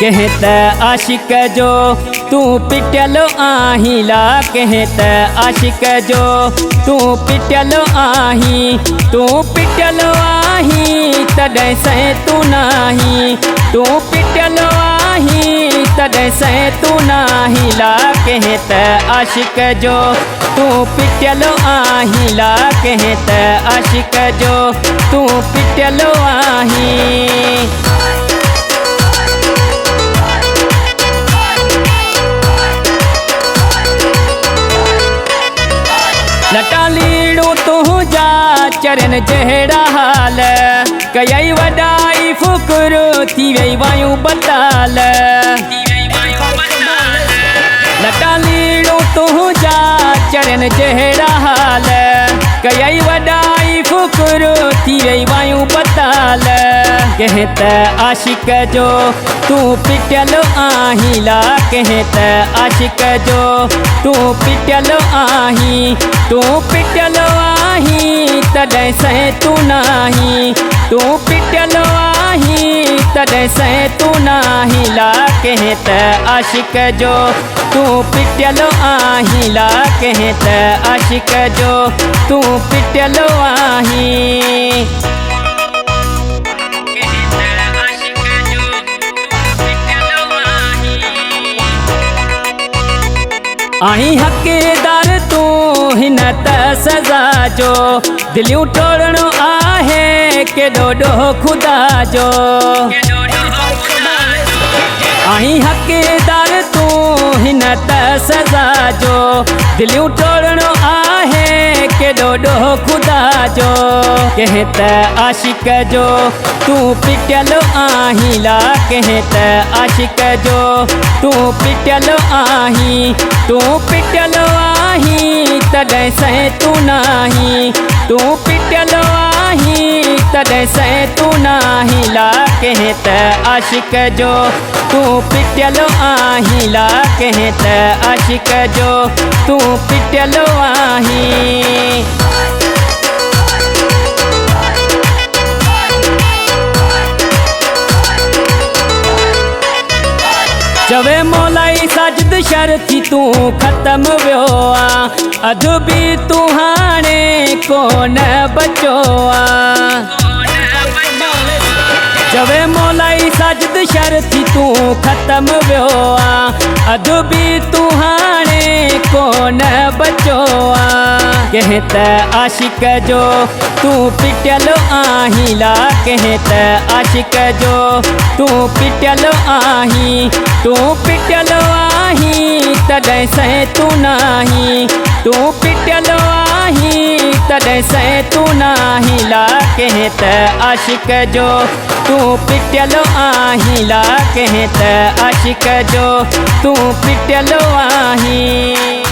कहत आशिक जो तू पिटलो आहिला, कहत आशिक जो तू पिटलो आही, तू पिटलो आही तॾहिं से तू नाही, तू पिटलो आही तॾहिं से तू नाहिला। कहत आशिक जो तू पिटलो आहिला, कहत आशिक जो तू पिटलो आही। लटालीड़ो तुझा चरण जहिड़ा हाल, कई वॾाई फुकुर थी वई वायूं बताल। लटालीड़ो तुझा चरण जहिड़ा हाल, कई वॾाई फुकुर थी वई वायूं बताल। कहत आशिक जो तू पिटलो आहिला, कहत आशिक जो तू पिटलो आही, तू पिटलो आही तॾहिं से तू नाही, तू पिटलो आही तॾहिं से तू नाहिला। कहत आशिक जो तू पिटलो आहिला, कहत आशिक जो तू पिटलो आही। आही हक़दार तू हिन त सज़ा जो, दिलियूं टोड़णो आहे केॾो ॾोह ख़ुदा जो। आही हक़दार तू हिन त सज़ा जो, दिलियूं टोड़णो आहे केॾो ॾोह ख़ुदा जो। कहत आशिक जो तू पिटलो आहिला, कहत आशिक जो तू पिटलो आही, तू पिटलो आही तॾहिं से तू नाही, तू पिटलो आही तॾहिं से तू नाहिला। कहत आशिक जो तू पिटलो आहिला, कहत आशिक जो तू पिटलो आही। चवे मौलाई साजिद शर्ती तू ख़त्म वियो आ, अधु बि तू हाणे कोन बचो आ। चवे मौलाई साजिद शर्ती तू ख़त्म वियो आ, अधु बि तू हाणे कोन बचो आ। कहत आशिक जो तू पिटलो आहिला, कहत आशिक जो तू पिटलो आही, तू पिटलो आही तॾहिं से तू नाही, तू पिटलो आही तॾहिं से तू नाहिला। कहत आशिक जो तू पिटलो आहिला, कहत आशिक जो तू पिटलो आही।